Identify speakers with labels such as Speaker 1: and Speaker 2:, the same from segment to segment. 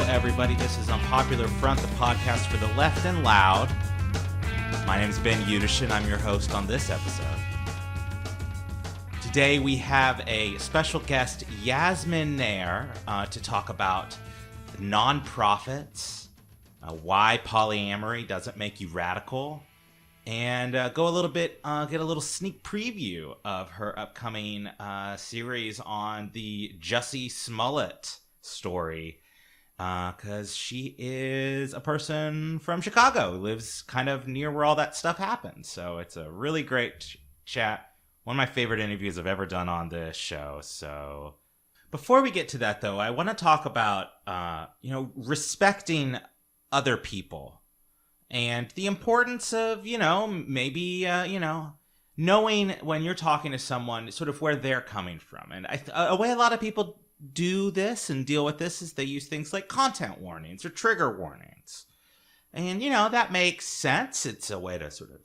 Speaker 1: everybody. This is Unpopular Front, the podcast for the left and loud. My name is Ben Yudishin. I'm your host on this episode. Today we have a special guest, Yasmin Nair, to talk about nonprofits, why polyamory doesn't make you radical, and go a little bit, get a little sneak preview of her upcoming series on the Jussie Smollet story. Because she is a person from Chicago who lives kind of near where all that stuff happens. So it's a really great chat. One of my favorite interviews I've ever done on this show. So before we get to that, though, I want to talk about, respecting other people and the importance of, maybe, knowing when you're talking to someone sort of where they're coming from. And a way a lot of people do this and deal with this is they use things like content warnings or trigger warnings. And, that makes sense. It's a way to sort of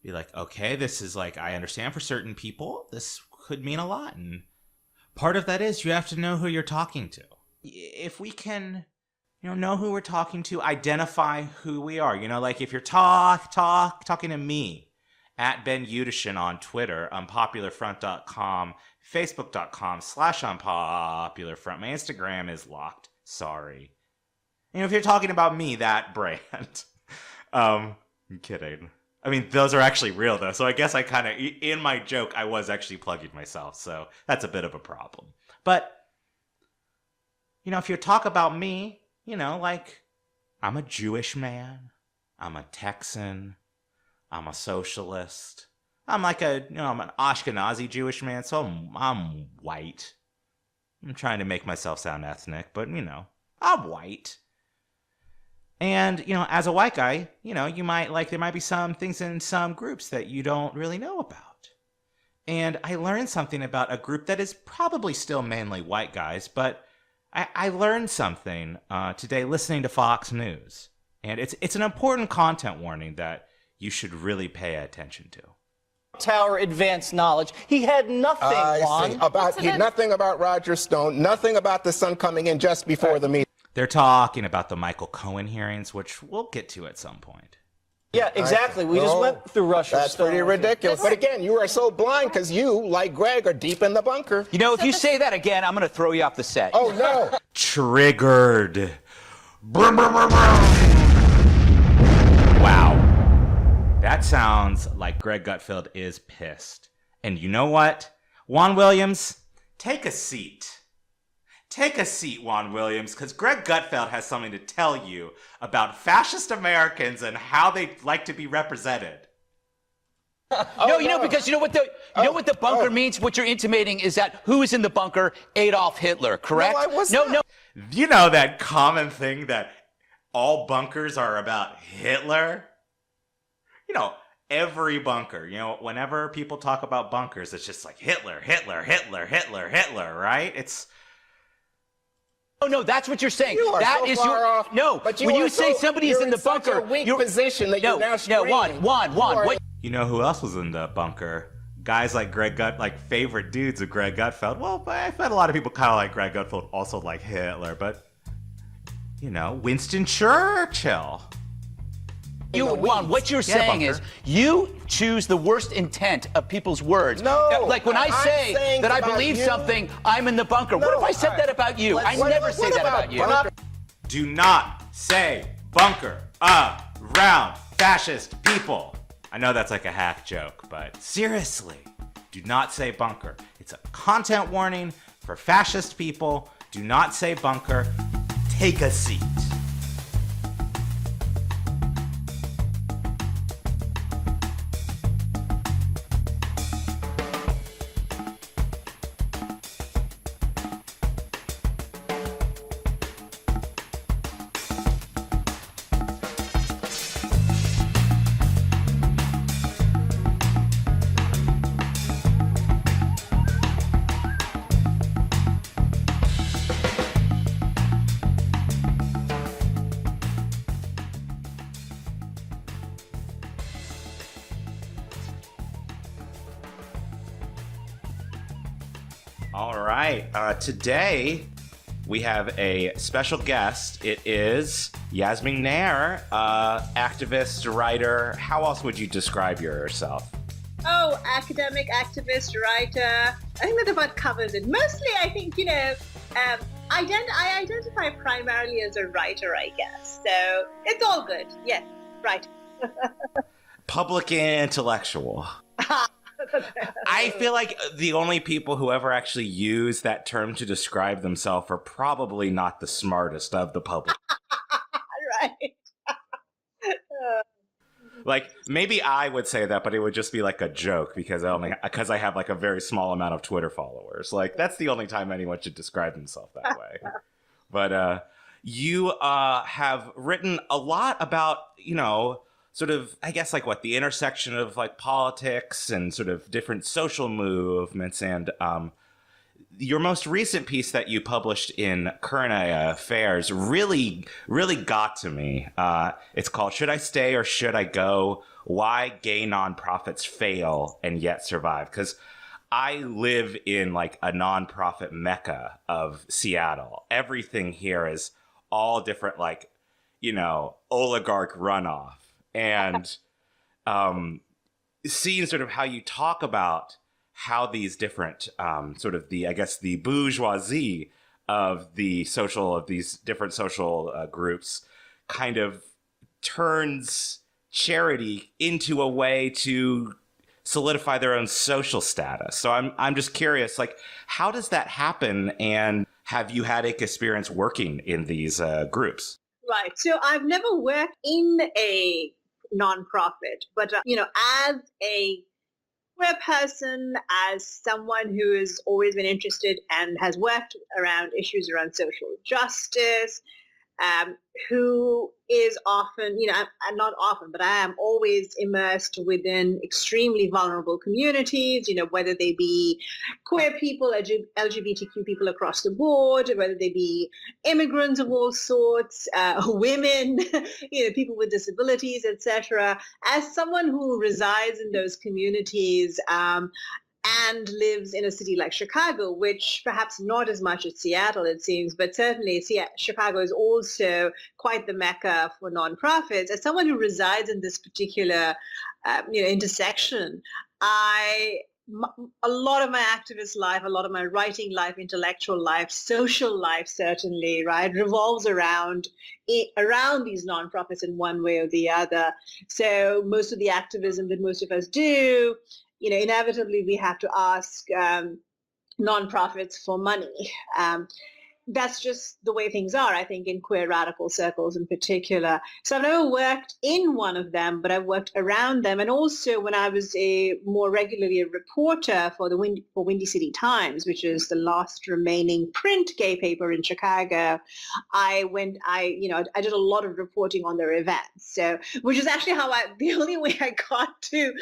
Speaker 1: be like, okay, this is like, I understand for certain people, this could mean a lot. And part of that is you have to know who you're talking to. If we can, know who we're talking to, identify who we are, like if you're talking to me at Ben Yudishin on Twitter, unpopularfront.com, facebook.com/unpopularfront. My Instagram is locked. Sorry. If you're talking about me, that brand. I'm kidding. I mean, those are actually real, though. So I guess I kind of, in my joke, I was actually plugging myself. So that's a bit of a problem. But, if you talk about me, like, I'm a Jewish man. I'm a Texan. I'm a socialist. I'm like I'm an Ashkenazi Jewish man, so I'm white. I'm trying to make myself sound ethnic, but, I'm white. And, as a white guy, you might there might be some things in some groups that you don't really know about. And I learned something about a group that is probably still mainly white guys, but I learned something today listening to Fox News. And it's an important content warning that you should really pay attention to.
Speaker 2: Tower advanced knowledge. He had nothing, Juan.
Speaker 3: Nothing about Roger Stone, nothing about the sun coming in just before the meeting.
Speaker 1: They're talking about the Michael Cohen hearings, which we'll get to at some point.
Speaker 2: Yeah, exactly. We just went through Roger
Speaker 3: That's
Speaker 2: Stone.
Speaker 3: pretty ridiculous. But again, you are so blind because you, like Greg, are deep in the bunker.
Speaker 4: If you say that again, I'm going to throw you off the set.
Speaker 3: Oh, no.
Speaker 1: Triggered. Wow. That sounds like Greg Gutfeld is pissed. And you know what? Juan Williams, take a seat. Take a seat, Juan Williams, because Greg Gutfeld has something to tell you about fascist Americans and how they like to be represented.
Speaker 4: Because you know what the bunker means? What you're intimating is that who is in the bunker? Adolf Hitler, correct?
Speaker 3: No, I was not.
Speaker 4: No.
Speaker 1: You know that common thing that all bunkers are about Hitler? Every bunker, whenever people talk about bunkers, it's just like Hitler, right? It's...
Speaker 4: No, that's what you're saying.
Speaker 3: You are
Speaker 4: that
Speaker 3: so
Speaker 4: is
Speaker 3: far
Speaker 4: your
Speaker 3: off.
Speaker 4: no.
Speaker 3: But
Speaker 4: when you say somebody is in the bunker,
Speaker 3: such a weak position that you're now
Speaker 4: Juan. What?
Speaker 1: You know who else was in the bunker? Guys like favorite dudes of Greg Gutfeld. Well, I've had a lot of people kind of like Greg Gutfeld, also like Hitler, but, Winston Churchill.
Speaker 4: Juan, what you're saying is you choose the worst intent of people's words.
Speaker 3: No.
Speaker 4: Like when I say that I believe something, I'm in the bunker. What if I said that about you? I never say that about you.
Speaker 1: Do not say bunker around fascist people. I know that's like a hack joke, but seriously, do not say bunker. It's a content warning for fascist people. Do not say bunker. Take a seat. All right. Today, we have a special guest. It is Yasmin Nair, activist, writer. How else would you describe yourself?
Speaker 5: Oh, academic, activist, writer. I think that about covers it. Mostly, I think, I identify primarily as a writer, I guess. So it's all good. Yes, right.
Speaker 1: Public intellectual. I feel like the only people who ever actually use that term to describe themselves are probably not the smartest of the public.
Speaker 5: Right.
Speaker 1: Like, maybe I would say that, but it would just be like a joke because I have like a very small amount of Twitter followers. Like, that's the only time anyone should describe themselves that way. But you have written a lot about, sort of, I guess, like the intersection of like politics and sort of different social movements. And your most recent piece that you published in Current Affairs really, really got to me. It's called "Should I Stay or Should I Go? Why Gay Nonprofits Fail and Yet Survive." Because I live in like a nonprofit mecca of Seattle. Everything here is all different, like, oligarch runoff. And seeing sort of how you talk about how these different sort of the bourgeoisie of these different social groups kind of turns charity into a way to solidify their own social status. So I'm just curious, like, how does that happen? And have you had experience working in these groups?
Speaker 5: Right. So I've never worked in a nonprofit, but, as a queer person, as someone who has always been interested and has worked around issues around social justice, who is often, not often, but I am always immersed within extremely vulnerable communities, whether they be queer people, LGBTQ people across the board, whether they be immigrants of all sorts, women, people with disabilities, etc. As someone who resides in those communities, and lives in a city like Chicago, which perhaps not as much as Seattle, it seems, but certainly Chicago is also quite the mecca for nonprofits. As someone who resides in this particular, intersection, a lot of my activist life, a lot of my writing life, intellectual life, social life, certainly, right, revolves around these nonprofits in one way or the other. So most of the activism that most of us do, inevitably we have to ask nonprofits for money. That's just the way things are, I think, in queer radical circles in particular. So I've never worked in one of them, but I've worked around them. And also when I was more regularly a reporter for Windy City Times, which is the last remaining print gay paper in Chicago, I did a lot of reporting on their events. So, which is actually the only way I got to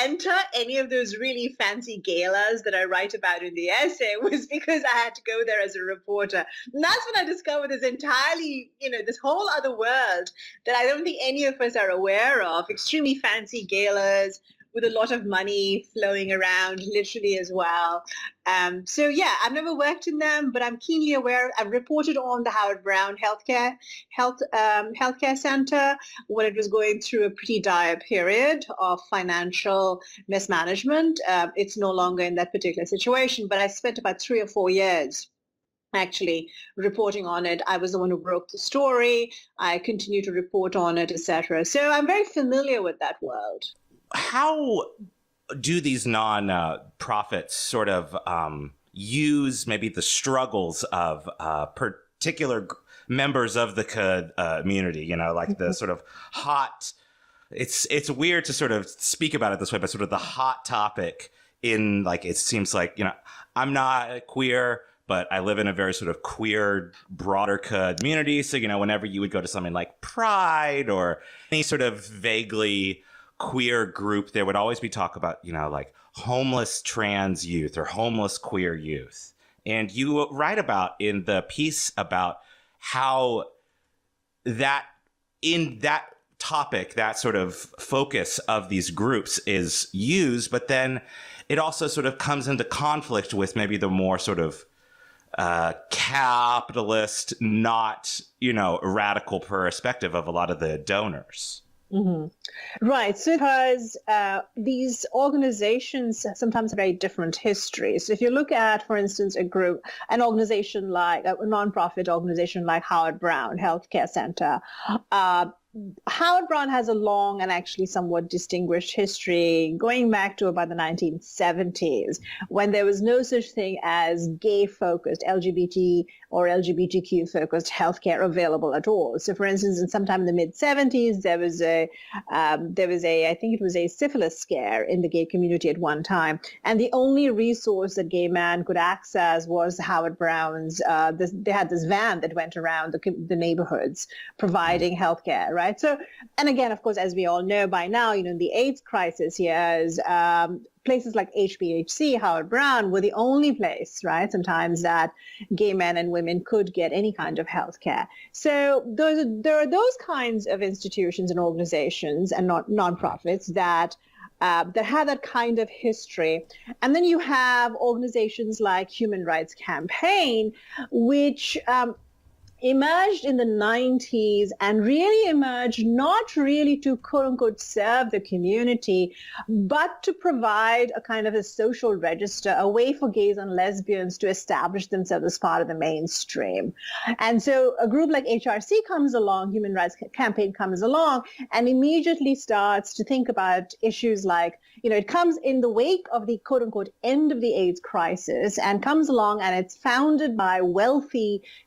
Speaker 5: enter any of those really fancy galas that I write about in the essay was because I had to go there as a reporter. And that's when I discovered this entirely, this whole other world that I don't think any of us are aware of. Extremely fancy galas with a lot of money flowing around, literally as well. So yeah, I've never worked in them, but I'm keenly aware. I've reported on the Howard Brown healthcare center when it was going through a pretty dire period of financial mismanagement. It's no longer in that particular situation, but I spent about 3 or 4 years actually reporting on it. I was the one who broke the story. I continue to report on it, etc. So I'm very familiar with that world.
Speaker 1: How do these non-profits sort of use maybe the struggles of particular members of the community, like the sort of hot, it's weird to sort of speak about it this way, but sort of the hot topic in, like, it seems like, I'm not queer, but I live in a very sort of queer, broader community. So, whenever you would go to something like Pride or any sort of vaguely queer group, there would always be talk about, like homeless trans youth or homeless queer youth. And you write about in the piece about how that in that topic, that sort of focus of these groups is used, but then it also sort of comes into conflict with maybe the more sort of capitalist, not, radical perspective of a lot of the donors.
Speaker 5: Mm-hmm. Right. So because these organizations sometimes have very different histories. So if you look at, for instance, an organization like a nonprofit organization like Howard Brown Healthcare Center, Howard Brown has a long and actually somewhat distinguished history going back to about the 1970s, when there was no such thing as gay-focused, LGBT or LGBTQ-focused healthcare available at all. So, for instance, sometime in the mid-70s, there was a, I think it was a syphilis scare in the gay community at one time, and the only resource that gay men could access was Howard Brown's. They had this van that went around the neighborhoods providing healthcare. Right. So, and again, of course, as we all know by now, the AIDS crisis here is places like HBHC, Howard Brown, were the only place, right, sometimes that gay men and women could get any kind of health care. So there are those kinds of institutions and organizations and nonprofits that have that kind of history. And then you have organizations like Human Rights Campaign, which emerged in the 90s and really emerged not really to quote unquote serve the community, but to provide a kind of a social register, a way for gays and lesbians to establish themselves as part of the mainstream. And so a group like HRC comes along, Human Rights Campaign comes along, and immediately starts to think about issues like, it comes in the wake of the quote unquote end of the AIDS crisis and comes along, and it's founded by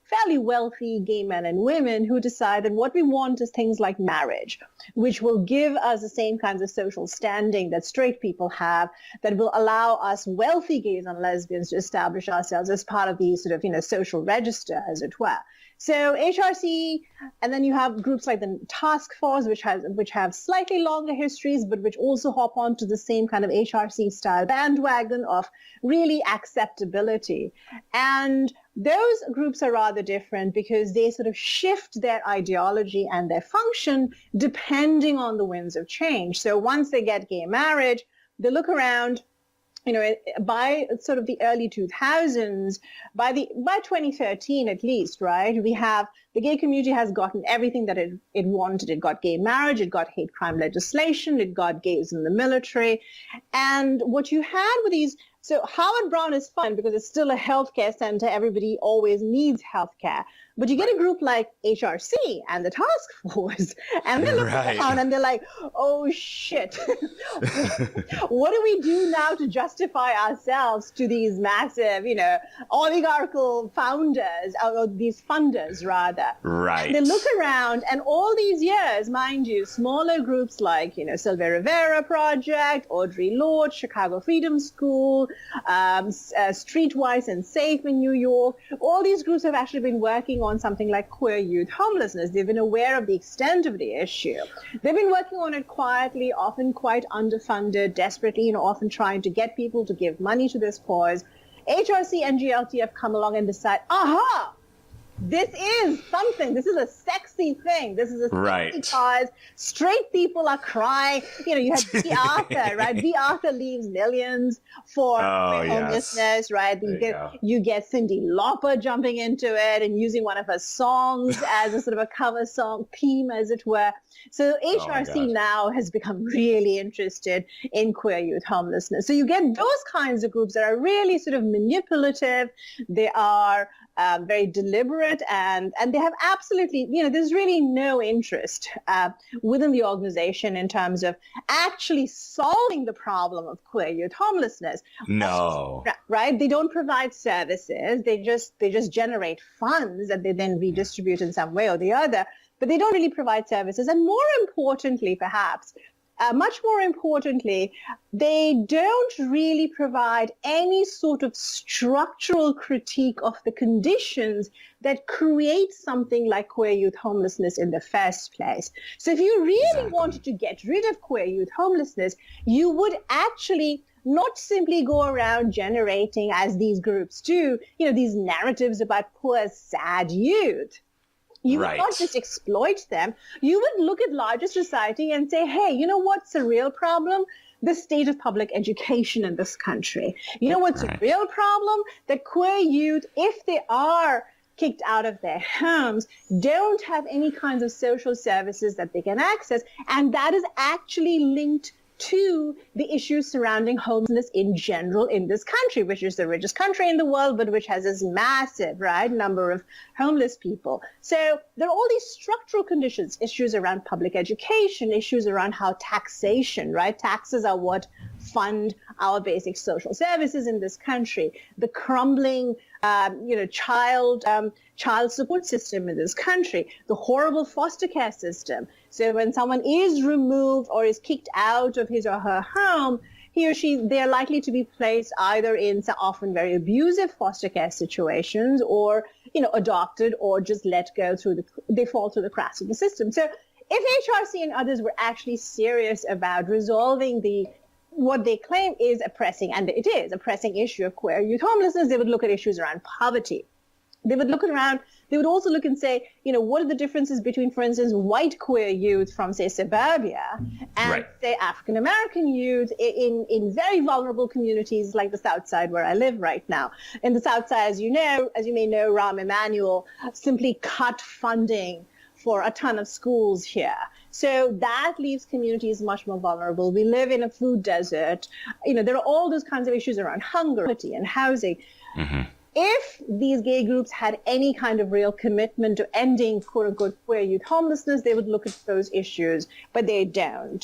Speaker 5: fairly wealthy gay men and women who decide that what we want is things like marriage, which will give us the same kinds of social standing that straight people have, that will allow us wealthy gays and lesbians to establish ourselves as part of the sort of, social register, as it were. So HRC, and then you have groups like the Task Force, which have slightly longer histories, but which also hop onto the same kind of HRC style bandwagon of really acceptability. And those groups are rather different because they sort of shift their ideology and their function depending on the winds of change. So once they get gay marriage, they look around. By sort of the early 2000s, by 2013 at least, right, we have the gay community has gotten everything that it wanted. It got gay marriage, it got hate crime legislation, it got gays in the military. And what you had with these, so Howard Brown is fun because it's still a healthcare center. Everybody always needs healthcare. But you get a group like HRC and the Task Force, and they look around and they're like, oh, shit. What do we do now to justify ourselves to these massive, oligarchical founders, or these funders, rather?
Speaker 1: Right.
Speaker 5: And they look around, and all these years, mind you, smaller groups like, Sylvia Rivera Project, Audre Lorde, Chicago Freedom School, Streetwise and Safe in New York, all these groups have actually been working on something like queer youth homelessness. They've been aware of the extent of the issue. They've been working on it quietly, often quite underfunded, desperately, often trying to get people to give money to this cause. HRC and GLT have come along and decide, aha! This is something. This is a sexy thing. This is a sexy cause. Straight people are crying. You have B. Arthur, right? B. Arthur leaves millions for homelessness, right? You get Cyndi Lauper jumping into it and using one of her songs as a sort of a cover song theme, as it were. So HRC now has become really interested in queer youth homelessness. So you get those kinds of groups that are really sort of manipulative. They are very deliberate, and they have absolutely, there's really no interest within the organization in terms of actually solving the problem of queer youth homelessness.
Speaker 1: No.
Speaker 5: Right? They don't provide services. They just generate funds that they then redistribute in some way or the other, but they don't really provide services. And more importantly, perhaps, much more importantly, they don't really provide any sort of structural critique of the conditions that create something like queer youth homelessness in the first place. So if you really wanted to get rid of queer youth homelessness, you would actually not simply go around generating, as these groups do, these narratives about poor, sad youth. You would not just exploit them. You would look at larger society and say, hey, you know what's the real problem? the state of public education in this country. You know what's a real problem? That queer youth, if they are kicked out of their homes, don't have any kinds of social services that they can access. And that is actually linked to the issues surrounding homelessness in general in this country, which is the richest country in the world, but which has this massive, number of homeless people. So there are all these structural conditions, issues around public education, issues around how taxation, taxes are what fund our basic social services in this country, the crumbling child support system in this country, the horrible foster care system. So when someone is removed or is kicked out of his or her home, he or she, they are likely to be placed either in often very abusive foster care situations or, adopted or just let go they fall through the cracks of the system. So if HRC and others were actually serious about resolving what they claim is a pressing issue of queer youth homelessness, they would look at issues around poverty. They would also look and say, what are the differences between, for instance, white queer youth from, say, suburbia and, say, African-American youth in very vulnerable communities like the South Side where I live right now. In the South Side, as you may know, Rahm Emanuel simply cut funding for a ton of schools here. So that leaves communities much more vulnerable. We live in a food desert. There are all those kinds of issues around hunger, poverty, and housing. Mm-hmm. If these gay groups had any kind of real commitment to ending quote-unquote queer youth homelessness, they would look at those issues, but they don't.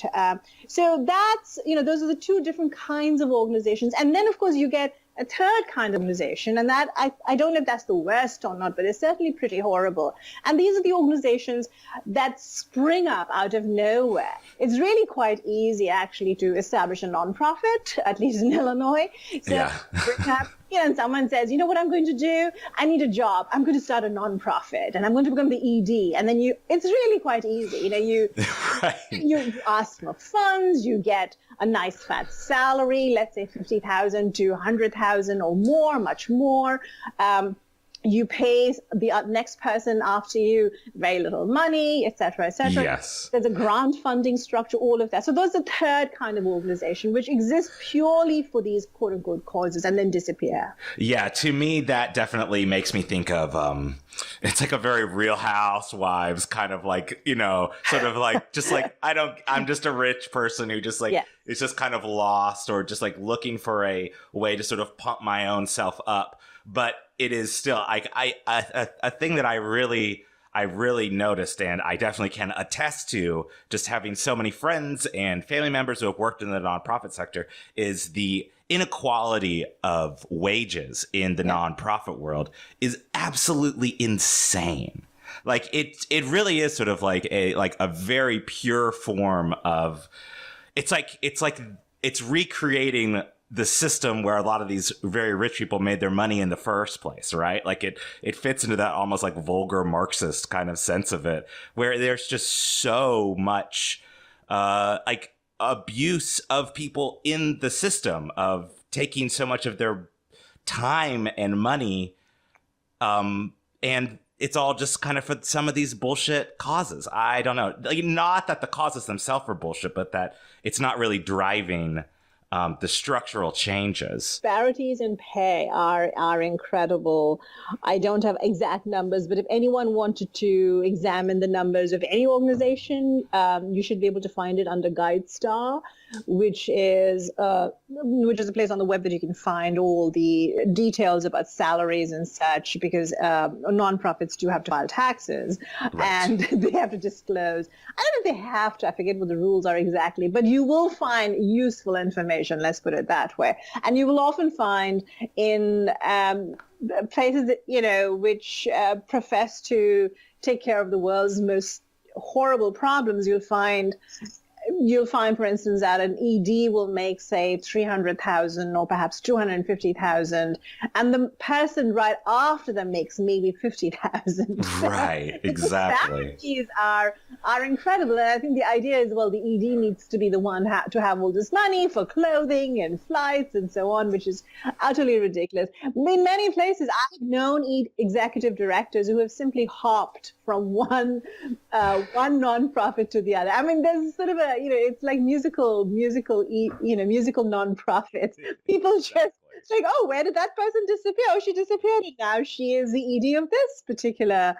Speaker 5: So that's, those are the two different kinds of organizations. And then, of course, you get a third kind of organization, and that I don't know if that's the worst or not, but it's certainly pretty horrible. And these are the organizations that spring up out of nowhere. It's really quite easy, actually, to establish a nonprofit, at least in Illinois. So bring up, and someone says, what I'm going to do? I need a job. I'm going to start a nonprofit, and I'm going to become the ED. And then it's really quite easy. You ask for funds, you get a nice fat salary, let's say $50,000 to $100,000 or more, much more. You pay the next person after you very little money, et cetera, et cetera.
Speaker 1: Yes.
Speaker 5: There's a grant funding structure, all of that. So those are the third kind of organization, which exists purely for these quote-unquote causes and then disappear.
Speaker 1: Yeah, to me, that definitely makes me think of, it's like a very Real Housewives kind of like, sort of like, just like, I'm just a rich person who just like, is just kind of lost or just like looking for a way to sort of pump my own self up. But it is still a thing that I really noticed, and I definitely can attest to, just having so many friends and family members who have worked in the nonprofit sector, is the inequality of wages in the nonprofit world is absolutely insane. Like it really is sort of like a very pure form of, it's recreating the system where a lot of these very rich people made their money in the first place, right? Like it fits into that almost like vulgar Marxist kind of sense of it, where there's just so much like abuse of people in the system, of taking so much of their time and money, and it's all just kind of for some of these bullshit causes. I don't know, like, not that the causes themselves are bullshit, but that it's not really driving the structural changes.
Speaker 5: Disparities in pay are incredible. I don't have exact numbers, but if anyone wanted to examine the numbers of any organization, you should be able to find it under GuideStar, which is a place on the web that you can find all the details about salaries and such, because nonprofits do have to file taxes, and they have to disclose. I don't know if they have to. I forget what the rules are exactly, but you will find useful information. Let's put it that way. And you will often find in places that, which profess to take care of the world's most horrible problems, you'll find, for instance, that an ED will make, say, $300,000 or perhaps $250,000, and the person right after them makes maybe $50,000.
Speaker 1: Right, exactly.
Speaker 5: The disparities are incredible, and I think the idea is, well, the ED needs to be the one to have all this money for clothing and flights and so on, which is utterly ridiculous. In many places, I've known executive directors who have simply hopped from one nonprofit to the other. I mean, there's sort of a it's like musical nonprofits. People just, it's like, oh, where did that person disappear? Oh, she disappeared, and now she is the ED of this particular.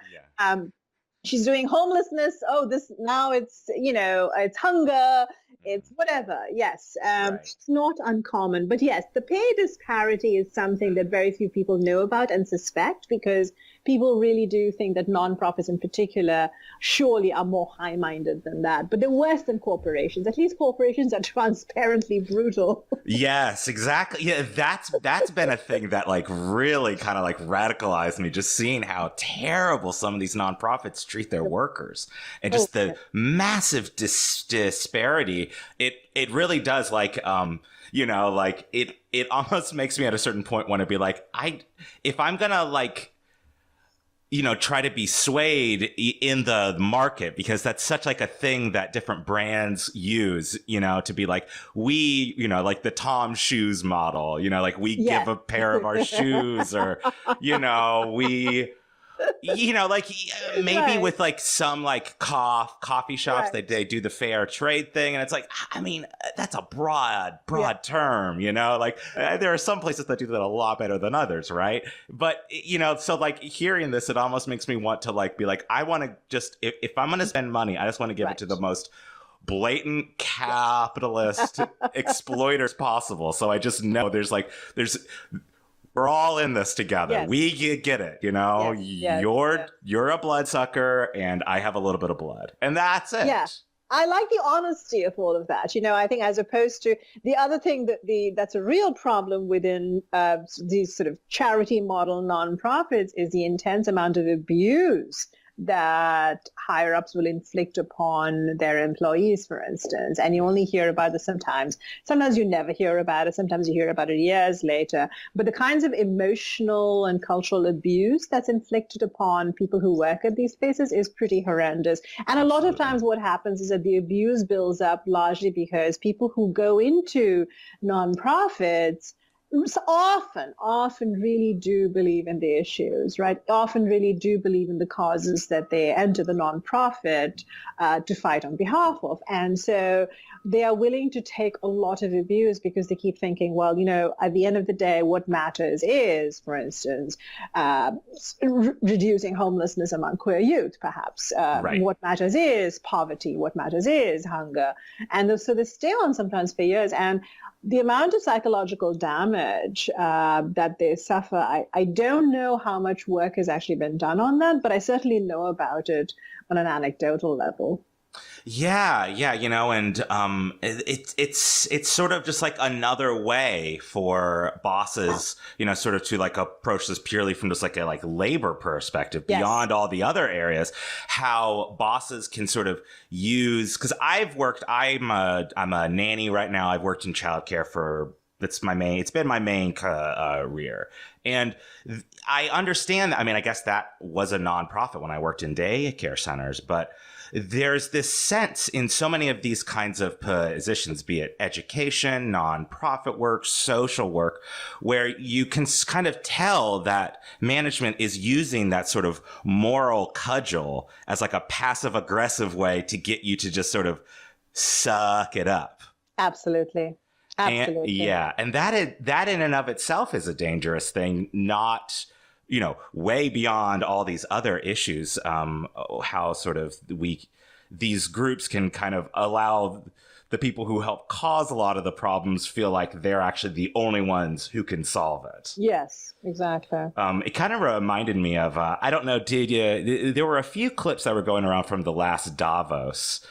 Speaker 5: She's doing homelessness. Oh, this now it's it's hunger. It's whatever. Yes, It's not uncommon. But yes, the pay disparity is something that very few people know about and suspect, because people really do think that nonprofits in particular surely are more high-minded than that. But they're worse than corporations. At least corporations are transparently brutal.
Speaker 1: Yes, exactly. Yeah, that's been a thing that like really kind of like radicalized me, just seeing how terrible some of these nonprofits treat their workers, and just the massive disparity. It really does like like it almost makes me at a certain point want to be like, if I'm gonna like try to be swayed in the market, because that's such like a thing that different brands use, to be like, we, like the Tom Shoes model, like we give a pair of our shoes, or, we, like maybe with like some like coffee shops, they do the fair trade thing. And it's like, I mean, that's a broad term, like there are some places that do that a lot better than others. Right. But, so like hearing this, it almost makes me want to like be like, I want to just, if I'm going to spend money, I just want to give it to the most blatant capitalist exploiters possible. So I just know we're all in this together.
Speaker 5: Yes.
Speaker 1: We get it, You're a bloodsucker, and I have a little bit of blood, and that's it.
Speaker 5: Yeah. I like the honesty of all of that. I think as opposed to the other thing that's a real problem within these sort of charity model nonprofits is the intense amount of abuse that higher ups will inflict upon their employees, for instance. And you only hear about this sometimes. Sometimes you never hear about it. Sometimes you hear about it years later. But the kinds of emotional and cultural abuse that's inflicted upon people who work at these places is pretty horrendous. And a lot of times what happens is that the abuse builds up largely because people who go into nonprofits often really do believe in the issues, right? Often really do believe in the causes that they enter the nonprofit to fight on behalf of. And so they are willing to take a lot of abuse because they keep thinking, well, at the end of the day, what matters is, for instance, reducing homelessness among queer youth, perhaps. What matters is poverty. What matters is hunger. And so they stay on sometimes for years. And the amount of psychological damage that they suffer, I don't know how much work has actually been done on that, but I certainly know about it on an anecdotal level.
Speaker 1: Yeah, and it's sort of just like another way for bosses, sort of to like approach this purely from just like a labor perspective beyond all the other areas, how bosses can sort of use, because I'm a nanny right now. I've worked in childcare it's been my main career. And I understand that. I mean, I guess that was a nonprofit when I worked in daycare centers, but there's this sense in so many of these kinds of positions, be it education, nonprofit work, social work, where you can kind of tell that management is using that sort of moral cudgel as like a passive aggressive way to get you to just sort of suck it up.
Speaker 5: Absolutely. Absolutely.
Speaker 1: And that in and of itself is a dangerous thing, not way beyond all these other issues, how sort of these groups can kind of allow the people who help cause a lot of the problems feel like they're actually the only ones who can solve it.
Speaker 5: Yes, exactly.
Speaker 1: It kind of reminded me of, I don't know, there were a few clips that were going around from the last Davos,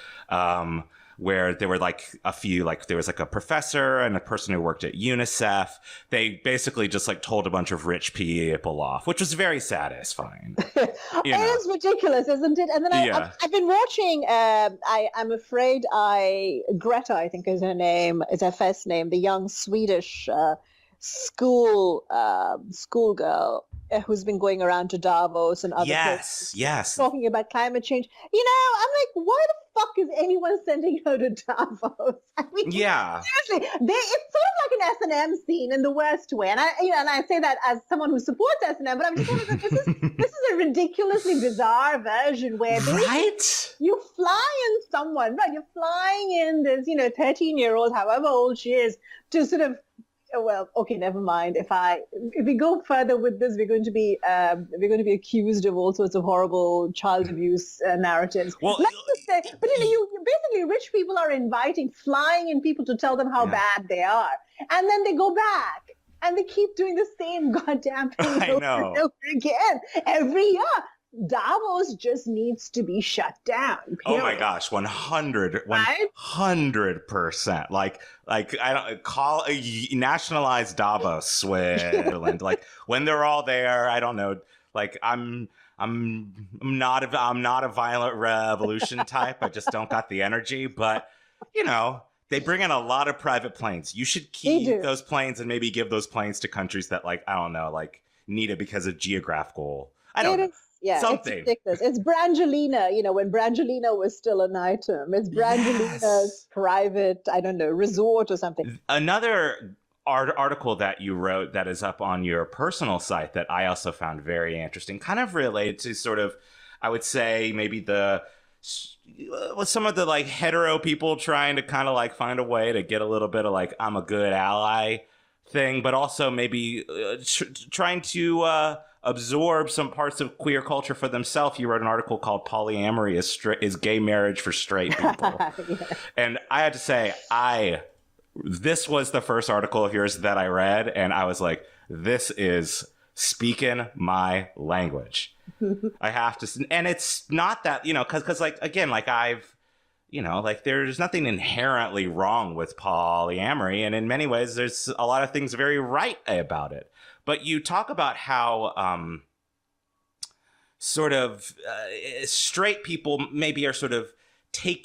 Speaker 1: where there were there was like a professor and a person who worked at UNICEF. They basically just like told a bunch of rich people off, which was very satisfying.
Speaker 5: It is ridiculous, isn't it? And then I've been watching, I'm afraid Greta, I think is her name, is her first name, the young Swedish schoolgirl. who's been going around to Davos and other places talking about climate change. You know, I'm like, why the fuck is anyone sending her to Davos? I mean, seriously, it's sort of like an S&M scene in the worst way. And I say that as someone who supports S&M, but I'm just sort of like, this is a ridiculously bizarre version where you fly in someone, right? You're flying in this, 13-year-old, however old she is, to sort of, well, okay, never mind. If we go further with this, we're going to be accused of all sorts of horrible child abuse narratives. Well, let's just say, but you basically, rich people are flying in people to tell them how bad they are, and then they go back and they keep doing the same goddamn thing over and over again every year. Davos just needs to be shut down. Period.
Speaker 1: Oh my gosh, 100%. Like I don't nationalize Davos, Switzerland. Like when they're all there, I don't know. Like I'm not a violent revolution type. I just don't got the energy. But they bring in a lot of private planes. You should keep those planes and maybe give those planes to countries that need it because of geographical. I don't know.
Speaker 5: Yeah,
Speaker 1: something.
Speaker 5: It's ridiculous. It's Brangelina, when Brangelina was still an item. It's Brangelina's private, resort or something.
Speaker 1: Another article that you wrote that is up on your personal site that I also found very interesting, kind of related to sort of, I would say, maybe some of the hetero people trying to kind of find a way to get a little bit of I'm a good ally thing, but also maybe trying to absorb some parts of queer culture for themselves. You wrote an article called "Polyamory is Gay Marriage for Straight People," and I had to say, this was the first article of yours that I read, and I was like, "This is speaking my language." I have to, and it's not that because there's nothing inherently wrong with polyamory, and in many ways, there's a lot of things very right about it. But you talk about how straight people maybe are sort of I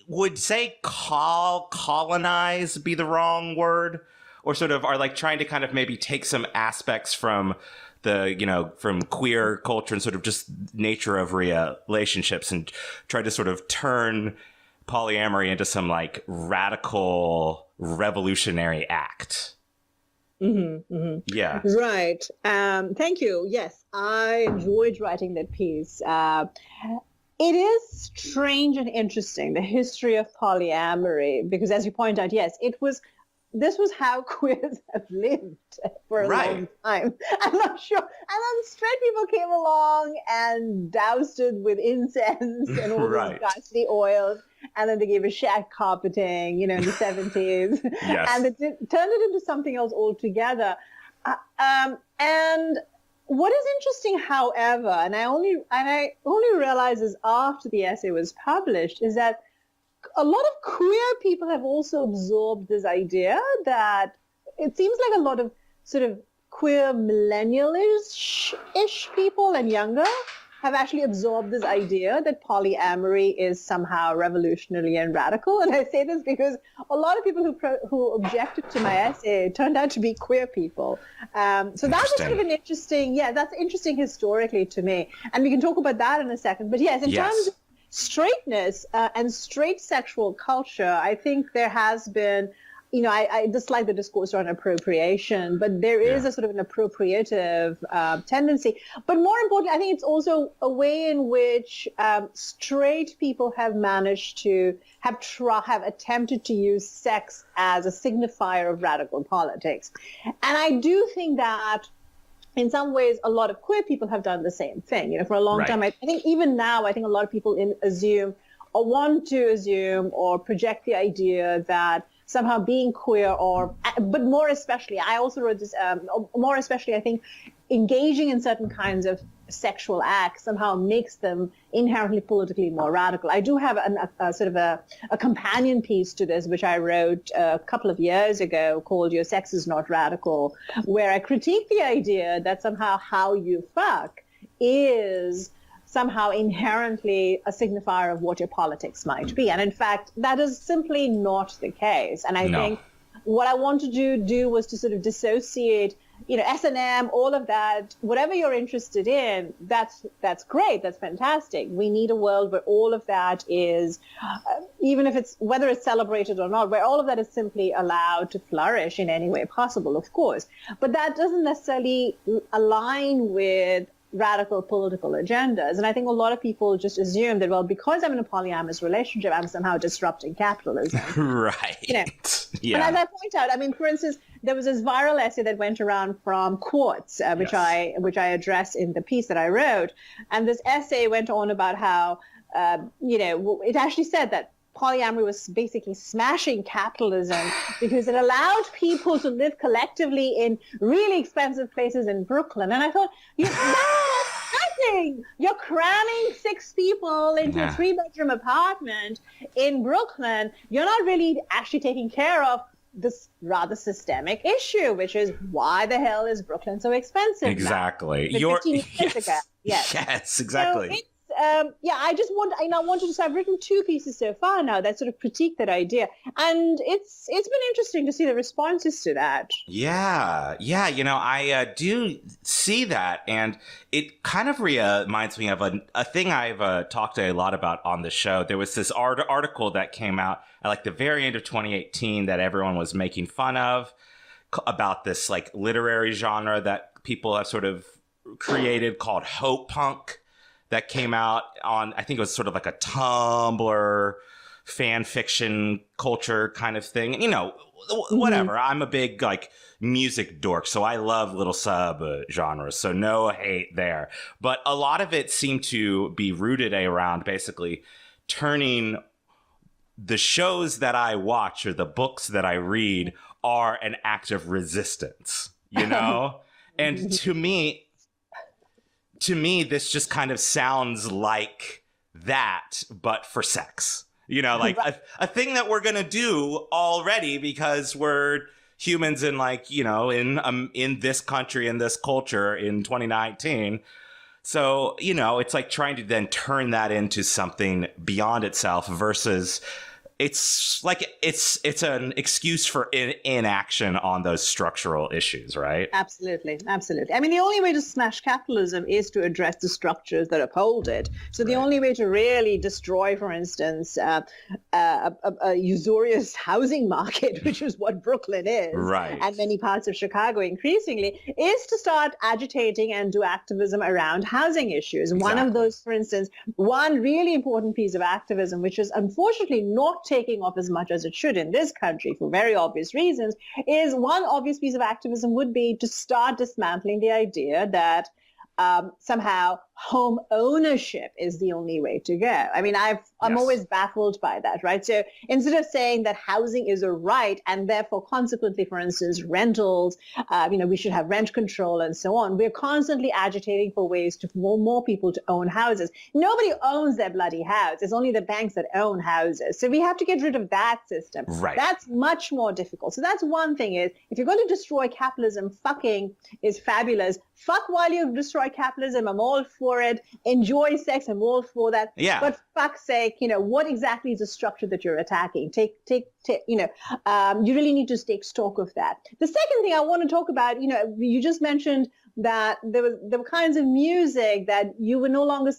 Speaker 1: would say colonize be the wrong word, or sort of are trying to kind of maybe take some aspects from from queer culture and sort of just nature of relationships and try to sort of turn polyamory into some radical revolutionary act.
Speaker 5: Mm-hmm, mm-hmm.
Speaker 1: Yeah.
Speaker 5: Right. Thank you. Yes, I enjoyed writing that piece. It is strange and interesting, the history of polyamory, because as you point out, yes, this was how queers have lived for a long time. I'm not sure. And then straight people came along and doused it with incense and all these ghastly oils. And then they gave a shag carpeting, in the 70s.
Speaker 1: Yes.
Speaker 5: And they turned it into something else altogether. And what is interesting, however, and I only realized this after the essay was published, is that a lot of queer people have also absorbed this idea that it seems like a lot of sort of queer millennial-ish people and younger have actually absorbed this idea that polyamory is somehow revolutionary and radical. And I say this because a lot of people who objected to my essay turned out to be queer people. So that's sort of an interesting, that's interesting historically to me. And we can talk about that in a second. But yes, in terms of straightness and straight sexual culture, I think there has been, I dislike the discourse around appropriation, but there is a sort of an appropriative tendency. But more importantly, I think it's also a way in which straight people have managed to have attempted to use sex as a signifier of radical politics. And I do think that in some ways, a lot of queer people have done the same thing. For a long time, I think even now, I think a lot of people assume or want to assume or project the idea that somehow being queer but more especially, I also wrote this, more especially, I think, engaging in certain kinds of sexual acts somehow makes them inherently politically more radical. I do have a sort of a companion piece to this, which I wrote a couple of years ago called Your Sex is Not Radical, where I critique the idea that somehow how you fuck is somehow inherently a signifier of what your politics might be. And in fact, that is simply not the case. And I think what I wanted to do was to sort of dissociate S&M, all of that, whatever you're interested in, that's great. That's fantastic. We need a world where all of that is, even if whether it's celebrated or not, where all of that is simply allowed to flourish in any way possible, of course. But that doesn't necessarily align with radical political agendas. And I think a lot of people just assume that, well, because I'm in a polyamorous relationship, I'm somehow disrupting capitalism.
Speaker 1: Right.
Speaker 5: Yeah. And as I point out, for instance, there was this viral essay that went around from Quartz, which I address in the piece that I wrote. And this essay went on about how, it actually said that polyamory was basically smashing capitalism because it allowed people to live collectively in really expensive places in Brooklyn. And I thought, nothing. You're cramming 6 people into a 3-bedroom apartment in Brooklyn. You're not really actually taking care of this rather systemic issue, which is why the hell is Brooklyn so expensive?
Speaker 1: Exactly. Yes, exactly.
Speaker 5: So I wanted to say I've written 2 pieces so far now that sort of critique that idea, and it's been interesting to see the responses to that.
Speaker 1: Yeah, I do see that, and it kind of reminds me of a thing I've talked a lot about on the show. There was this article that came out at like the very end of 2018 that everyone was making fun of about this like literary genre that people have sort of created called hope punk. That came out on, I think it was sort of like a Tumblr fan fiction culture kind of thing. And, whatever. I'm a big like music dork, so I love little sub genres. So no hate there. But a lot of it seemed to be rooted around basically turning the shows that I watch or the books that I read are an act of resistance, And to me, this just kind of sounds like that, but for sex. Like a thing that we're gonna do already because we're humans in in this country, in this culture in 2019. So, it's like trying to then turn that into something beyond itself versus it's like it's an excuse for inaction on those structural issues, right?
Speaker 5: Absolutely. The only way to smash capitalism is to address the structures that uphold it. So the only way to really destroy, for instance, a usurious housing market, which is what Brooklyn is,
Speaker 1: right,
Speaker 5: and many parts of Chicago increasingly, is to start agitating and do activism around housing issues. Exactly. One of those, for instance, one really important piece of activism, which is unfortunately not taking off as much as it should in this country for very obvious reasons, is one obvious piece of activism would be to start dismantling the idea that somehow home ownership is the only way to go. I'm always baffled by that, right? So instead of saying that housing is a right and therefore consequently, for instance, rentals, we should have rent control and so on, we're constantly agitating for ways for more people to own houses. Nobody owns their bloody house. It's only the banks that own houses. So we have to get rid of that system.
Speaker 1: Right.
Speaker 5: That's much more difficult. So that's one thing is, if you're going to destroy capitalism, fucking is fabulous. Fuck while you destroy capitalism. I'm all for it. Enjoy sex. I'm all for that.
Speaker 1: Yeah.
Speaker 5: But fuck's sake, what exactly is the structure that you're attacking? You really need to take stock of that. The second thing I want to talk about, you just mentioned that there were kinds of music that you're no longer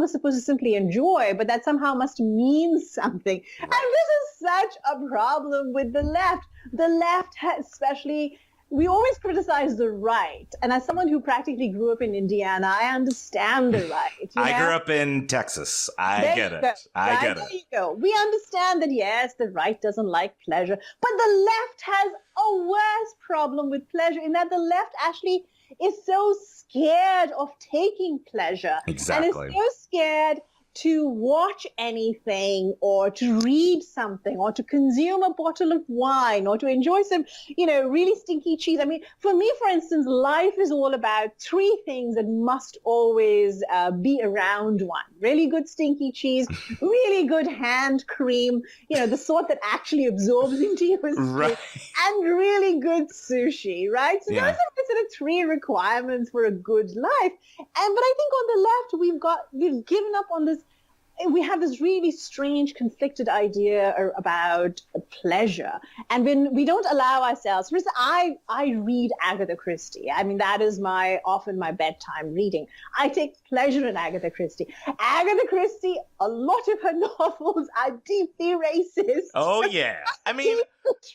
Speaker 5: supposed to simply enjoy, but that somehow must mean something. And this is such a problem with the left. The left especially. We always criticize the right. And as someone who practically grew up in Indiana, I understand the right.
Speaker 1: I grew up in Texas. I get it.
Speaker 5: There you go. We understand that, yes, the right doesn't like pleasure. But the left has a worse problem with pleasure in that the left actually is so scared of taking pleasure.
Speaker 1: Exactly.
Speaker 5: And is so scared to watch anything or to read something or to consume a bottle of wine or to enjoy some, really stinky cheese. For me, for instance, life is all about 3 things that must always be around one. Really good stinky cheese, really good hand cream, the sort that actually absorbs into your skin, right, and really good sushi, right? So those are the sort of 3 requirements for a good life. But I think on the left, we've given up on this we have this really strange, conflicted idea about pleasure. And when we don't allow ourselves, for instance, I read Agatha Christie. I mean, that is often my bedtime reading. I take pleasure in Agatha Christie. Agatha Christie, a lot of her novels are deeply racist.
Speaker 1: Oh, yeah. I mean,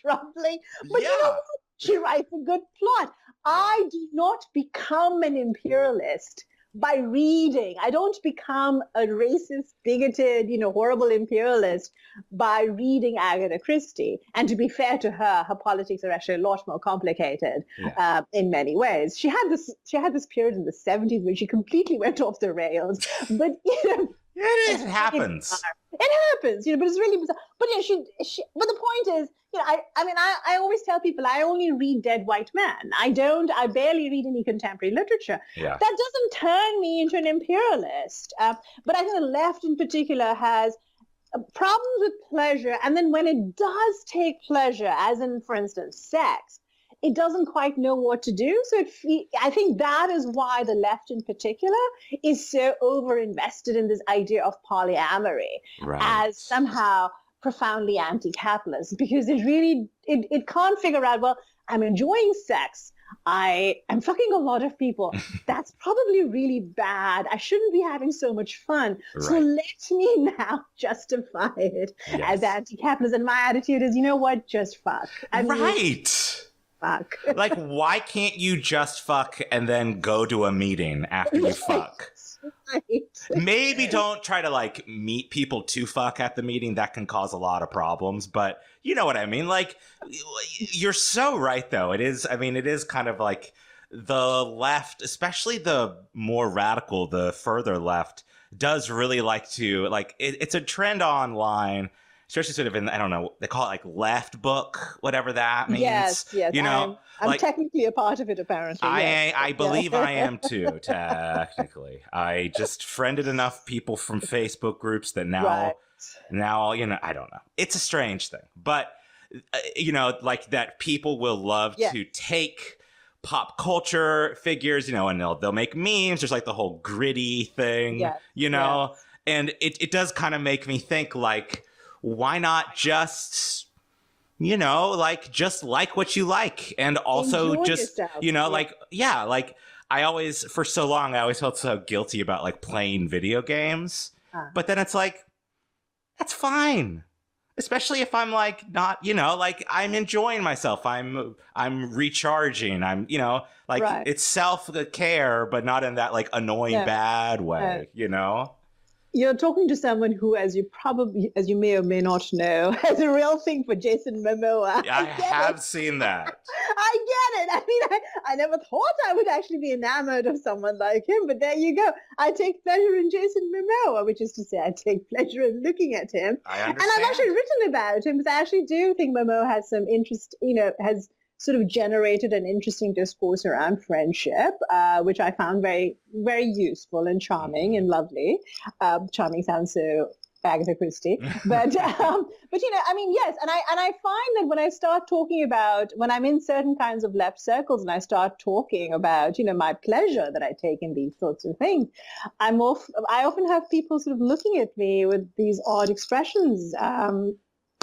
Speaker 5: troubling. But you know what? She writes a good plot. I do not become an imperialist by reading. I don't become a racist, bigoted, horrible imperialist by reading Agatha Christie. And to be fair to her, her politics are actually a lot more complicated in many ways. She had this period in the 70s where she completely went off the rails. But
Speaker 1: it happens.
Speaker 5: It happens, but it's really bizarre. But but the point is, I always tell people I only read dead white men. I barely read any contemporary literature.
Speaker 1: Yeah.
Speaker 5: That doesn't turn me into an imperialist. But I think the left in particular has problems with pleasure. And then when it does take pleasure, as in, for instance, sex, it doesn't quite know what to do. So I think that is why the left in particular is so over-invested in this idea of polyamory as somehow profoundly anti-capitalist, because it can't figure out, well, I'm enjoying sex. I'm fucking a lot of people. That's probably really bad. I shouldn't be having so much fun. Right. So let me now justify it as anti-capitalist. And my attitude is, you know what? Just fuck. Fuck.
Speaker 1: Like, why can't you just fuck and then go to a meeting after you fuck?
Speaker 5: Right.
Speaker 1: Maybe don't try to meet people to fuck at the meeting. That can cause a lot of problems, but you know what I mean? Like, you're so right though. It is kind of like the left, especially the more radical, the further left, does really like to it's a trend online, especially sort of in, I don't know, they call it left book, whatever that means.
Speaker 5: Yes. I'm technically a part of it, apparently.
Speaker 1: I believe I am too, technically. I just friended enough people from Facebook groups that now, I don't know. It's a strange thing. But, that people will love to take pop culture figures, and they'll make memes. There's the whole gritty thing, and it does kind of make me think why not just, just like what you like, and also
Speaker 5: enjoy
Speaker 1: just,
Speaker 5: yourself.
Speaker 1: I always, for so long, I always felt so guilty about playing video games, but then it's that's fine. Especially if I'm not, I'm enjoying myself. I'm recharging. I'm, it's self-care, but not in that annoying bad way,
Speaker 5: You're talking to someone who, as you may or may not know, has a real thing for Jason Momoa.
Speaker 1: I have seen that.
Speaker 5: I get it. I mean, I never thought I would actually be enamored of someone like him, but there you go. I take pleasure in Jason Momoa, which is to say I take pleasure in looking at him.
Speaker 1: I understand.
Speaker 5: And I've actually written about him because I actually do think Momoa has some interest, has sort of generated an interesting discourse around friendship, which I found very, very useful and charming and lovely. Charming sounds so Agatha Christie, but yes, and I find that when I start talking about, when I'm in certain kinds of left circles and I start talking about, my pleasure that I take in these sorts of things, I often have people sort of looking at me with these odd expressions,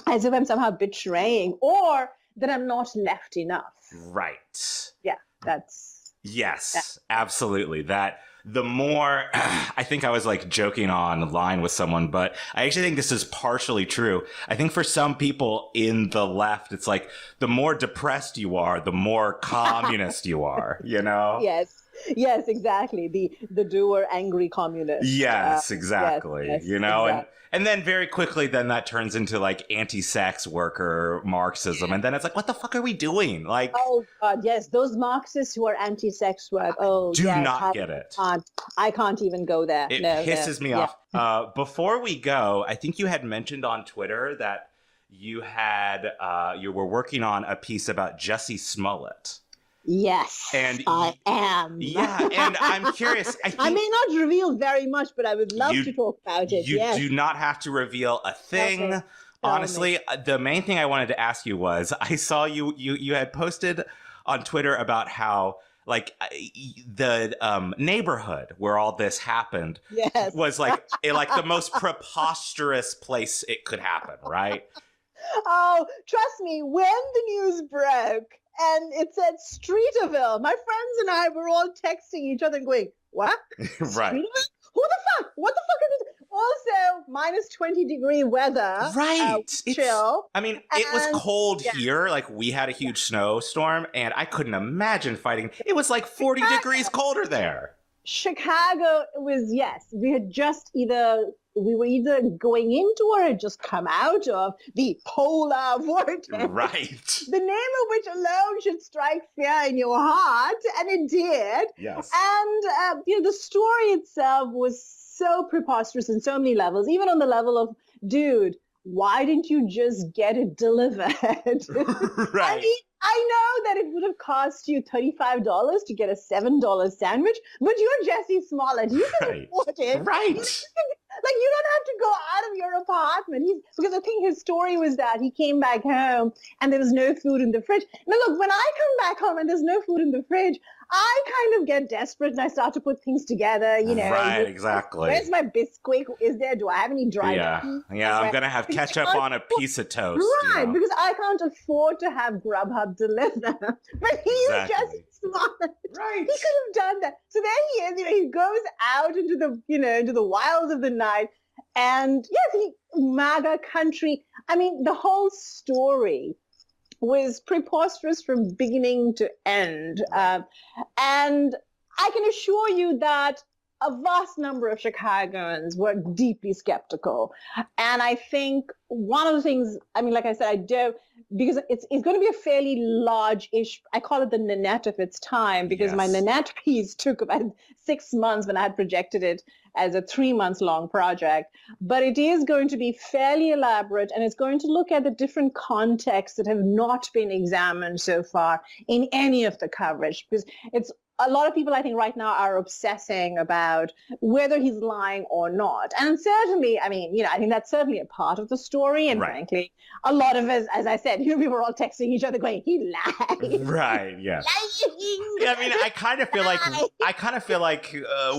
Speaker 5: as if I'm somehow betraying or that I'm not left enough.
Speaker 1: Right.
Speaker 5: Yeah, that's...
Speaker 1: Yes, absolutely. That the more, I think I was joking online with someone, but I actually think this is partially true. I think for some people in the left, it's the more depressed you are, the more communist you are,
Speaker 5: Yes, exactly. The doer, angry communist.
Speaker 1: Yes, exactly.
Speaker 5: Yes,
Speaker 1: exactly. And then very quickly, then that turns into anti-sex worker Marxism. And then it's what the fuck are we doing?
Speaker 5: Oh, God, yes. Those Marxists who are anti-sex work. Oh,
Speaker 1: do not get it.
Speaker 5: I can't even go there.
Speaker 1: It pisses me off. Before we go, I think you had mentioned on Twitter that you were working on a piece about Jussie Smollet.
Speaker 5: Yes,
Speaker 1: and
Speaker 5: I am.
Speaker 1: Yeah, and I'm curious.
Speaker 5: I may not reveal very much, but I would love to talk about it.
Speaker 1: You do not have to reveal a thing. Okay. Honestly, the main thing I wanted to ask you was, I saw you had posted on Twitter about how the neighborhood where all this happened
Speaker 5: Yes.
Speaker 1: was like the most preposterous place it could happen, right?
Speaker 5: Oh, trust me, when the news broke and it said Streeterville, my friends and I were all texting each other and going, what?
Speaker 1: Right.
Speaker 5: Streeterville? Who the fuck? What the fuck is this? Also, minus 20-degree weather.
Speaker 1: Right.
Speaker 5: Chill.
Speaker 1: I mean, it was
Speaker 5: And-
Speaker 1: cold here. Like, we had a huge snowstorm, and I couldn't imagine fighting. It was like 40 degrees colder there.
Speaker 5: Chicago was, yes, we were either going into or had just come out of the polar vortex.
Speaker 1: Right.
Speaker 5: The name of which alone should strike fear in your heart, and it did.
Speaker 1: Yes.
Speaker 5: And the story itself was so preposterous in so many levels, even on the level of, dude, why didn't you just get it delivered?
Speaker 1: Right.
Speaker 5: I mean, I know that it would have cost you $35 to get a $7 sandwich, but you're Jussie Smollet. You can
Speaker 1: Right.
Speaker 5: afford it.
Speaker 1: Right.
Speaker 5: Like, you don't have to go out of your apartment. Because I think his story was that he came back home and there was no food in the fridge. Now, look, when I come back home and there's no food in the fridge, I kind of get desperate and I start to put things together,
Speaker 1: Right, exactly.
Speaker 5: Where's my Bisquick? Do I have any dry
Speaker 1: Yeah, I'm going to have ketchup on a piece of toast.
Speaker 5: Right, because I can't afford to have Grubhub deliver. But he's
Speaker 1: Exactly.
Speaker 5: just smart.
Speaker 1: Right.
Speaker 5: He could have done that. So there he is. He goes out into the wilds of the night, and yes, MAGA country. I mean, the whole story was preposterous from beginning to end, and I can assure you that a vast number of Chicagoans were deeply skeptical. And I think one of the things, I mean, like I said, because it's going to be a fairly large-ish, I call it the Nanette of its time, because
Speaker 1: Yes.
Speaker 5: my Nanette piece took about 6 months when I had projected it as a 3-month-long project. But it is going to be fairly elaborate, and it's going to look at the different contexts that have not been examined so far in any of the coverage, because it's a lot of people, I think, right now are obsessing about whether he's lying or not. And certainly, I mean, I think that's certainly a part of the story. And
Speaker 1: Right.
Speaker 5: frankly, a lot of us, as I said, we were all texting each other going, he lied.
Speaker 1: Right, yeah. Yeah, I mean, I kind of feel like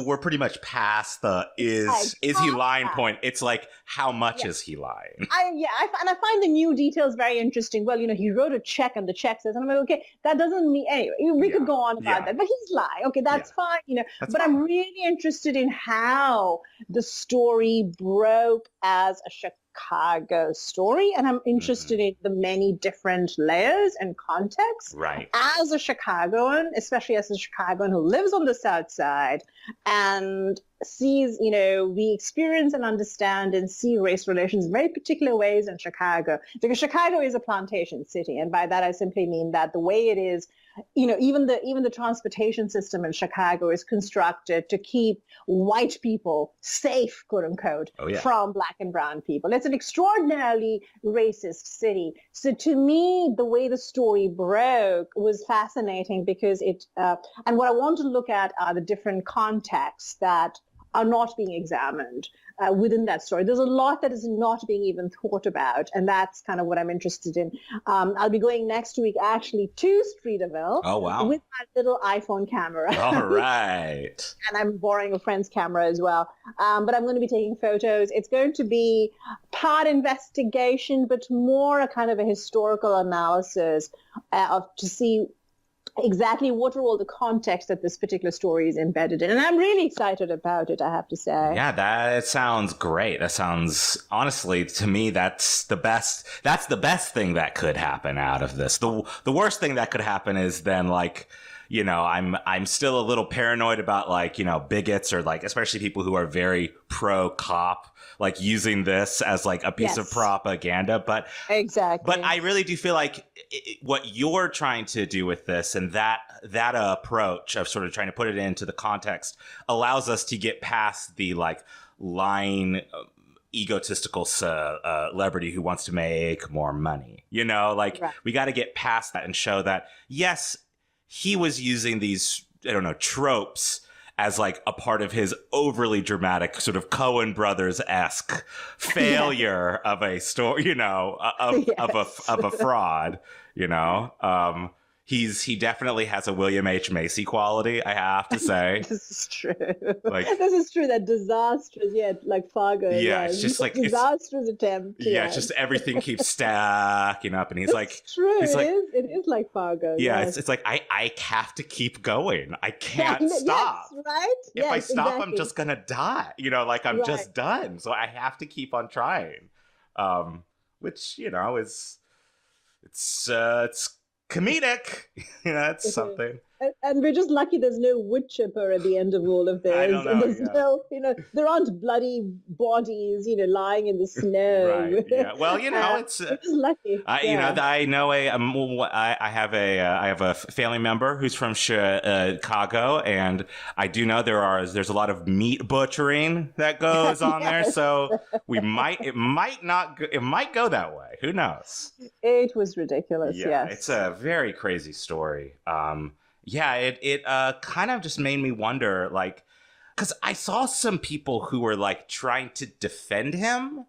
Speaker 1: we're pretty much past the is he lying point. It's like, how much is he lying?
Speaker 5: I find the new details very interesting. Well, he wrote a check and the check says, and I'm like, okay, that doesn't mean, anyway, we could go on about that, but he's lying. Okay, that's fine,
Speaker 1: That's
Speaker 5: but
Speaker 1: fine.
Speaker 5: I'm really interested in how the story broke as a Chicago story, and I'm interested in the many different layers and contexts.
Speaker 1: Right.
Speaker 5: As a Chicagoan, especially as a Chicagoan who lives on the South Side and sees, we experience and understand and see race relations in very particular ways in Chicago. Because Chicago is a plantation city. And by that, I simply mean that the way it is, even the transportation system in Chicago is constructed to keep white people safe, quote unquote, from black and brown people. It's an extraordinarily racist city. So to me, the way the story broke was fascinating because and what I want to look at are the different contexts that are not being examined within that story. There's a lot that is not being even thought about, and that's kind of what I'm interested in. I'll be going next week actually to Streeterville.
Speaker 1: Oh, wow.
Speaker 5: With my little iPhone camera.
Speaker 1: All right.
Speaker 5: And I'm borrowing a friend's camera as well. But I'm going to be taking photos. It's going to be part investigation, but more a kind of a historical analysis to see exactly what are all the contexts that this particular story is embedded in. And I'm really excited about it, I have to say.
Speaker 1: Yeah, that sounds great. That sounds, honestly, to me, that's the best thing that could happen out of this. The worst thing that could happen is then, like, I'm still a little paranoid about, like, bigots or, like, especially people who are very pro-cop, like, using this as, like, a piece of propaganda. But
Speaker 5: exactly.
Speaker 1: But I really do feel like what you're trying to do with this and that approach of sort of trying to put it into the context allows us to get past the, like, lying egotistical celebrity who wants to make more money. We got to get past that and show that, yes, he was using these, tropes as, like, a part of his overly dramatic sort of Coen Brothers-esque failure of a story, of a fraud, He definitely has a William H. Macy quality, I have to say.
Speaker 5: This is true.
Speaker 1: Like,
Speaker 5: this is true. That disastrous, like Fargo.
Speaker 1: Yeah, it's just like
Speaker 5: disastrous attempt.
Speaker 1: Yeah, it's just everything keeps stacking up, and he's like,
Speaker 5: true.
Speaker 1: He's like,
Speaker 5: it is like Fargo.
Speaker 1: Yeah,
Speaker 5: yes.
Speaker 1: it's like I have to keep going. I can't stop.
Speaker 5: Yes, right?
Speaker 1: If I stop,
Speaker 5: exactly.
Speaker 1: I'm just gonna die. Like I'm just done. So I have to keep on trying. Which is it's comedic. It's something.
Speaker 5: And we're just lucky there's no wood chipper at the end of all of this.
Speaker 1: I don't know,
Speaker 5: and there's no, there aren't bloody bodies, lying in the snow.
Speaker 1: Right. Yeah. Well, it's
Speaker 5: we're just lucky.
Speaker 1: I know I have a family member who's from Chicago, and I do know there's a lot of meat butchering that goes on there. So it might go that way. Who knows?
Speaker 5: It was ridiculous.
Speaker 1: Yeah,
Speaker 5: yes.
Speaker 1: It's a very crazy story. It kind of just made me wonder, because I saw some people who were trying to defend him,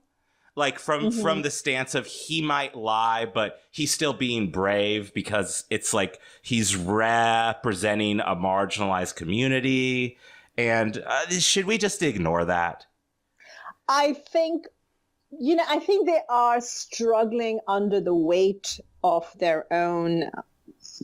Speaker 1: from the stance of he might lie, but he's still being brave because it's he's representing a marginalized community. And should we just ignore that?
Speaker 5: I think they are struggling under the weight of their own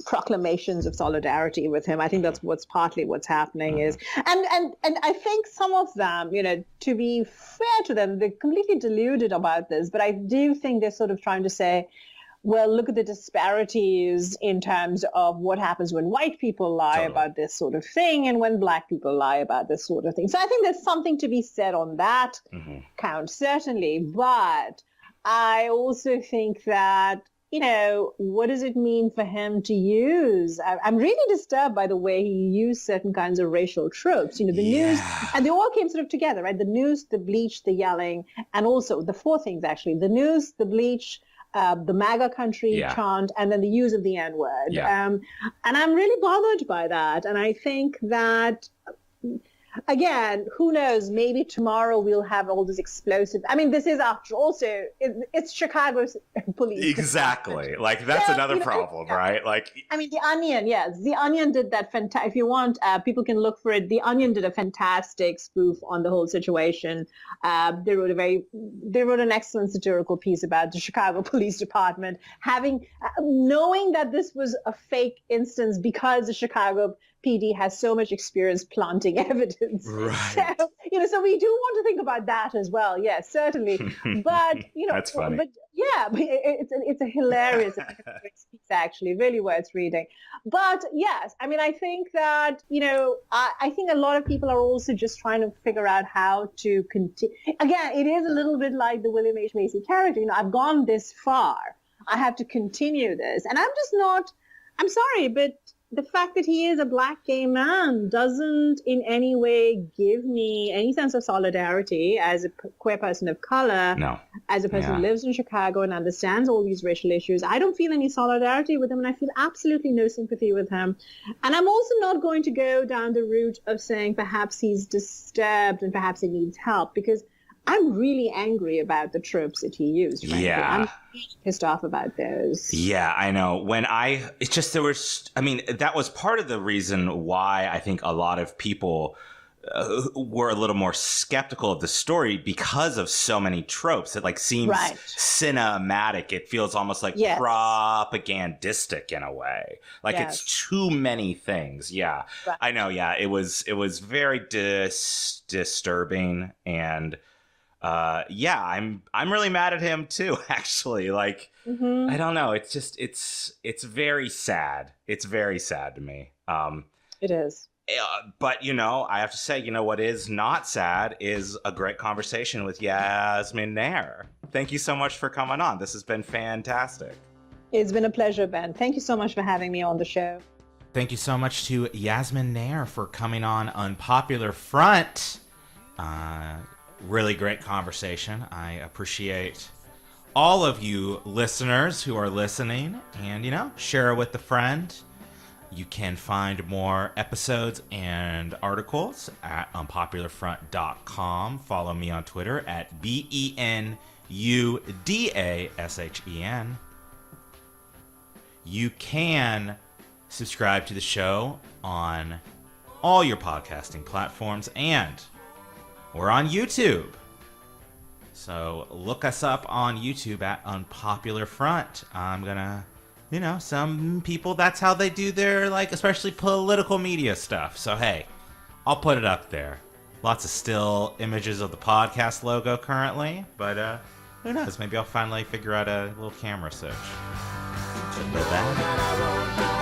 Speaker 5: proclamations of solidarity with him. I think that's partly what's happening is, and I think some of them, to be fair to them, they're completely deluded about this, but I do think they're sort of trying to say, well, look at the disparities in terms of what happens when white people lie about this sort of thing and when black people lie about this sort of thing. So I think there's something to be said on that count, certainly. But I also think that, what does it mean for him to use? I'm really disturbed by the way he used certain kinds of racial tropes. The news, and they all came sort of together, right? The news, the bleach, the yelling, and also the four things, actually. The news, the bleach, the MAGA country chant, and then the use of the N-word.
Speaker 1: Yeah.
Speaker 5: And I'm really bothered by that. And I think that, again, who knows, maybe tomorrow we'll have all this explosive. I mean, this is after also, it's Chicago's police.
Speaker 1: Exactly. That's another problem, right?
Speaker 5: I mean, The Onion, yes. The Onion did that if you want, people can look for it. The Onion did a fantastic spoof on the whole situation. They wrote an excellent satirical piece about the Chicago Police Department knowing that this was a fake instance because the Chicago PD has so much experience planting evidence.
Speaker 1: Right.
Speaker 5: So we do want to think about that as well. Yes, certainly. But,
Speaker 1: That's funny.
Speaker 5: But it's a hilarious piece, actually, really worth reading. But yes, I mean, I think that, I think a lot of people are also just trying to figure out how to continue. Again, it is a little bit like the William H. Macy character. I've gone this far. I have to continue this. And I'm sorry, but the fact that he is a black gay man doesn't in any way give me any sense of solidarity as a queer person of color, as a person who lives in Chicago and understands all these racial issues. I don't feel any solidarity with him, and I feel absolutely no sympathy with him. And I'm also not going to go down the route of saying perhaps he's disturbed and perhaps he needs help, because I'm really angry about the tropes that he used. Frankly.
Speaker 1: Yeah.
Speaker 5: I'm pissed off about those.
Speaker 1: Yeah, I know. That was part of the reason why I think a lot of people were a little more skeptical of the story, because of so many tropes. It seems cinematic. It feels almost propagandistic in a way. It's too many things. Yeah, right. I know. Yeah, it was very disturbing, and I'm really mad at him too, actually. I don't know. It's just, it's very sad. It's very sad to me.
Speaker 5: It is.
Speaker 1: But, I have to say, what is not sad is a great conversation with Yasmin Nair. Thank you so much for coming on. This has been fantastic.
Speaker 5: It's been a pleasure, Ben. Thank you so much for having me on the show.
Speaker 1: Thank you so much to Yasmin Nair for coming on Unpopular Front. Really great conversation. I appreciate all of you listeners who are listening, and, share it with a friend. You can find more episodes and articles at unpopularfront.com. Follow me on Twitter at BENUDASHEN. You can subscribe to the show on all your podcasting platforms, and we're on YouTube. So look us up on YouTube at Unpopular Front. I'm gonna, some people, that's how they do their, especially political media stuff. So hey, I'll put it up there. Lots of still images of the podcast logo currently, but who knows? Maybe I'll finally figure out a little camera search. With that,